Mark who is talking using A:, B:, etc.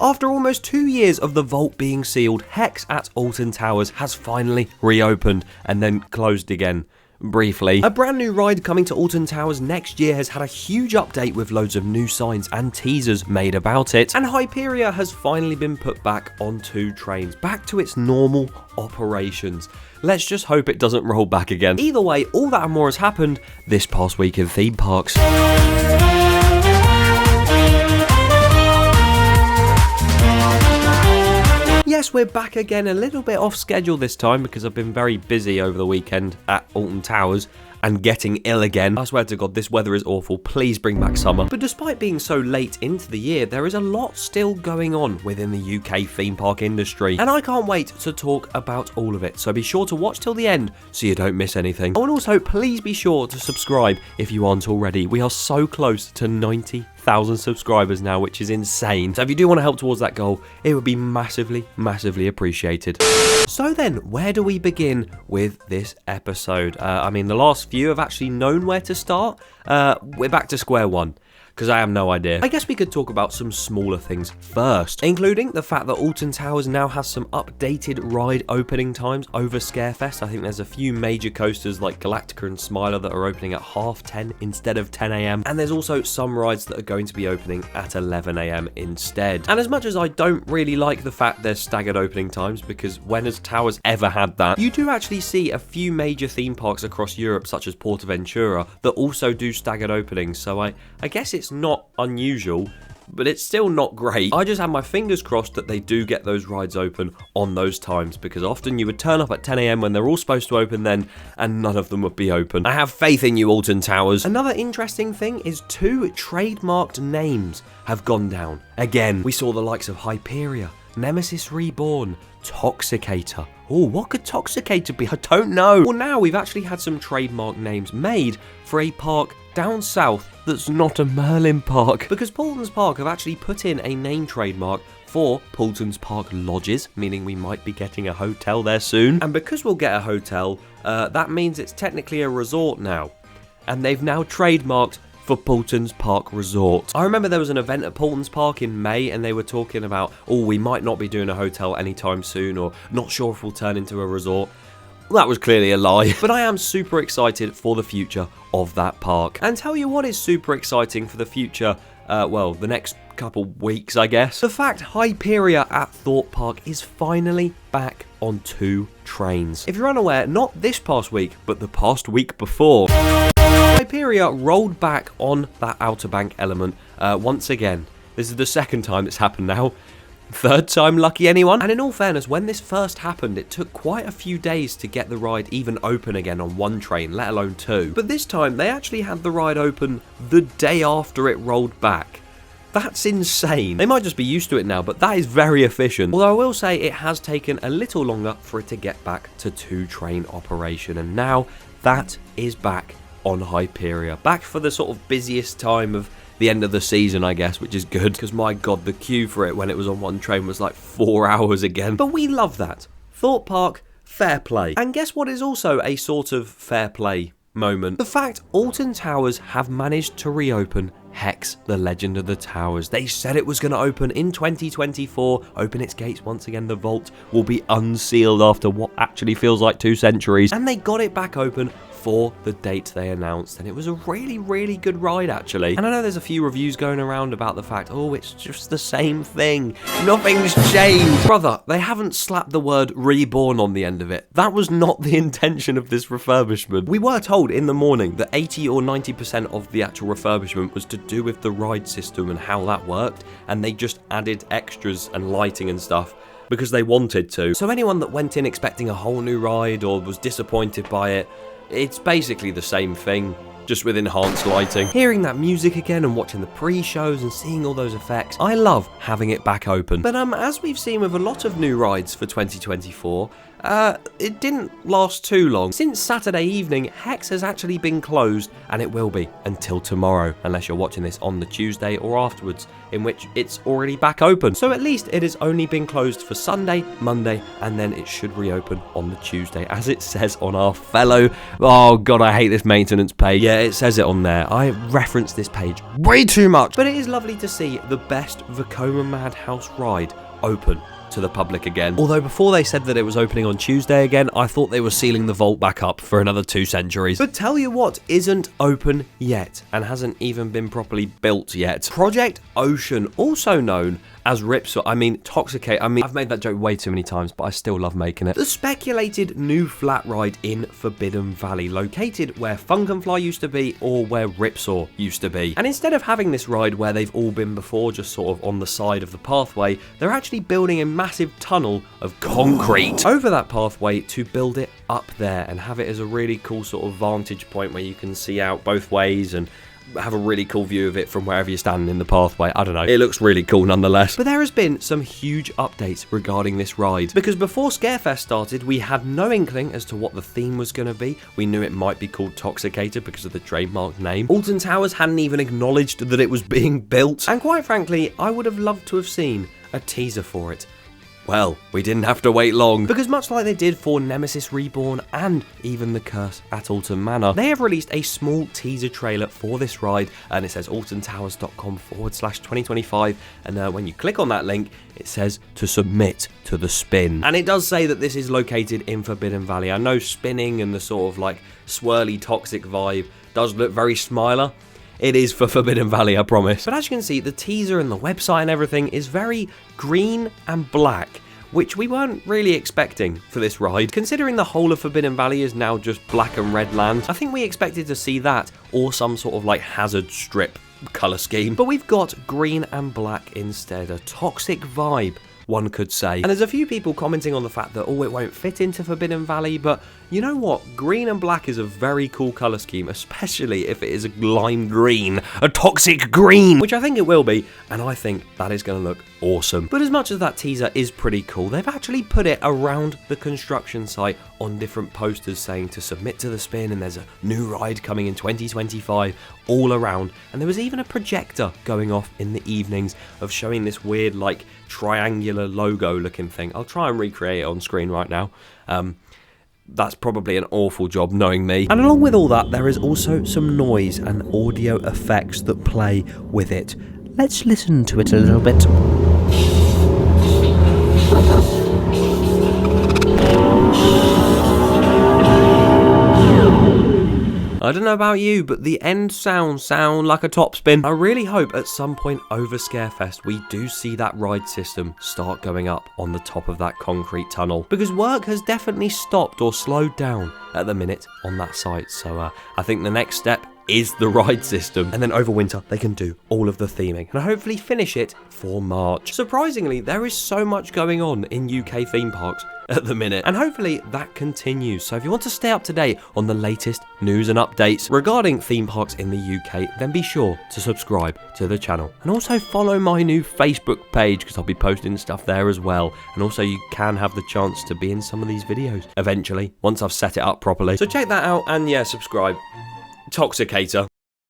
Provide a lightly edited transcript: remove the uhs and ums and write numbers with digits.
A: After almost 2 years of the vault being sealed, Hex at Alton Towers has finally reopened and then closed again. Briefly. A brand new ride coming to Alton Towers next year has had a huge update with loads of new signs and teasers made about it, and Hyperia has finally been put back on 2 trains, back to its normal operations. Let's just hope it doesn't roll back again. Either way, all that and more has happened this past week in theme parks. Yes, we're back again, a little bit off schedule this time because I've been very busy over the weekend at Alton Towers and getting ill again. I swear to God, this weather is awful. Please bring back summer. But despite being so late into the year, there is a lot still going on within the UK theme park industry, and I can't wait to talk about all of it. So be sure to watch till the end so you don't miss anything. Oh, and also please be sure to subscribe if you aren't already. We are so close to 90,000 subscribers now, which is insane. So if you do want to help towards that goal, it would be massively appreciated. So then, where do we begin with this episode? I mean, the last few have actually known where to start. We're back to square one, because I have no idea. I guess we could talk about some smaller things first, including the fact that Alton Towers now has some updated ride opening times over Scarefest. I think there's a few major coasters like Galactica and Smiler that are opening at 10:30 instead of 10 AM, and there's also some rides that are going to be opening at 11 AM instead. And as much as I don't really like the fact there's staggered opening times, because when has Towers ever had that? You do actually see a few major theme parks across Europe, such as Portaventura, that also do staggered openings, so I guess it's not unusual, but it's still not great. I just have my fingers crossed that they do get those rides open on those times, because often you would turn up at 10 AM when they're all supposed to open then, and none of them would be open. I have faith in you, Alton Towers. Another interesting thing is 2 trademarked names have gone down. Again, we saw the likes of Hyperia, Nemesis Reborn, Toxicator. Oh, what could Toxicator be? I don't know. Well, now we've actually had some trademark names made for a park down south that's not a Merlin park, because Paultons Park have actually put in a name trademark for Paultons Park Lodges, meaning we might be getting a hotel there soon. And because we'll get a hotel, that means it's technically a resort now, and they've now trademarked for Paultons Park Resort. I remember there was an event at Paultons Park in May, and they were talking about, oh, we might not be doing a hotel anytime soon, or not sure if we'll turn into a resort. Well, that was clearly a lie, but I am super excited for the future of that park. And tell you what is super exciting for the future, well, the next couple weeks, I guess. The fact Hyperia at Thorpe Park is finally back on 2 trains. If you're unaware, not this past week, but the past week before, Hyperia rolled back on that Outer Bank element once again. This is the 2nd time it's happened now. 3rd time lucky, anyone? And in all fairness, when this first happened, it took quite a few days to get the ride even open again on 1 train, let alone 2. But this time, they actually had the ride open the day after it rolled back. That's insane. They might just be used to it now, but that is very efficient. Although I will say it has taken a little longer for it to get back to 2 train operation, and now that is back on Hyperia. Back for the sort of busiest time of the end of the season, I guess, which is good, because my God, the queue for it when it was on 1 train was like 4 hours again. But we love that. Thorpe Park, fair play. And guess what is also a sort of fair play moment? The fact Alton Towers have managed to reopen Hex, the Legend of the Towers. They said it was going to open in 2024, open its gates once again. The vault will be unsealed after what actually feels like 2 centuries. And they got it back open for the date they announced, and it was a really good ride actually. And I know there's a few reviews going around about the fact, oh, it's just the same thing, nothing's changed. Brother, they haven't slapped the word reborn on the end of it. That was not the intention of this refurbishment. We were told in the morning that 80 or 90% of the actual refurbishment was to do with the ride system and how that worked, and they just added extras and lighting and stuff because they wanted to. So anyone that went in expecting a whole new ride or was disappointed by it, it's basically the same thing, just with enhanced lighting. Hearing that music again and watching the pre-shows and seeing all those effects, I love having it back open. But as we've seen with a lot of new rides for 2024, it didn't last too long. Since Saturday evening, Hex has actually been closed, and it will be until tomorrow, unless you're watching this on the Tuesday or afterwards, in which it's already back open. So at least it has only been closed for Sunday, Monday, and then it should reopen on the Tuesday, as it says on our fellow... Oh god, I hate this maintenance page. Yeah, it says it on there. I reference this page way too much. But it is lovely to see the best Vekoma Madhouse ride open to the public again. Although before they said that it was opening on Tuesday again, I thought they were sealing the vault back up for another 2 centuries. But tell you what isn't open yet, and hasn't even been properly built yet. Project Ocean, also known as Ripsaw, Toxicator. I've made that joke way too many times, but I still love making it. The speculated new flat ride in Forbidden Valley, located where Funkenfly used to be or where Ripsaw used to be. And instead of having this ride where they've all been before, just sort of on the side of the pathway, they're actually building a massive tunnel of concrete over that pathway to build it up there and have it as a really cool sort of vantage point where you can see out both ways and have a really cool view of it from wherever you're standing in the pathway. I don't know. It looks really cool nonetheless. But there has been some huge updates regarding this ride. Because before Scarefest started, we had no inkling as to what the theme was going to be. We knew it might be called Toxicator because of the trademark name. Alton Towers hadn't even acknowledged that it was being built. And quite frankly, I would have loved to have seen a teaser for it. Well, we didn't have to wait long, because much like they did for Nemesis Reborn and even The Curse at Alton Manor, they have released a small teaser trailer for this ride, and it says altontowers.com/2025, and when you click on that link, it says to submit to the spin. And it does say that this is located in Forbidden Valley. I know spinning and the sort of like swirly toxic vibe does look very Smiler. It is for Forbidden Valley, I promise. But as you can see, the teaser and the website and everything is very green and black, which we weren't really expecting for this ride. Considering the whole of Forbidden Valley is now just black and red land, I think we expected to see that or some sort of like hazard strip colour scheme. But we've got green and black instead, a toxic vibe, one could say. And there's a few people commenting on the fact that, oh, it won't fit into Forbidden Valley, but you know what? Green and black is a very cool colour scheme, especially if it is a lime green, a toxic green, which I think it will be, and I think that is going to look awesome. But as much as that teaser is pretty cool, they've actually put it around the construction site on different posters saying to submit to the spin, and there's a new ride coming in 2025 all around, and there was even a projector going off in the evenings of showing this weird like triangular logo looking thing. I'll try and recreate it on screen right now. That's probably an awful job knowing me. And along with all that, there is also some noise and audio effects that play with it. Let's listen to it a little bit. I don't know about you, but the end sound like a top spin. I really hope at some point over Scarefest we do see that ride system start going up on the top of that concrete tunnel, because work has definitely stopped or slowed down at the minute on that site. So I think the next step is the ride system, and then over winter they can do all of the theming and hopefully finish it for March. Surprisingly, there is so much going on in UK theme parks at the minute, and hopefully that continues. So if you want to stay up to date on the latest news and updates regarding theme parks in the UK, then be sure to subscribe to the channel, and also follow my new Facebook page because I'll be posting stuff there as well. And also you can have the chance to be in some of these videos eventually once I've set it up properly, so check that out. And yeah, subscribe. Toxicator.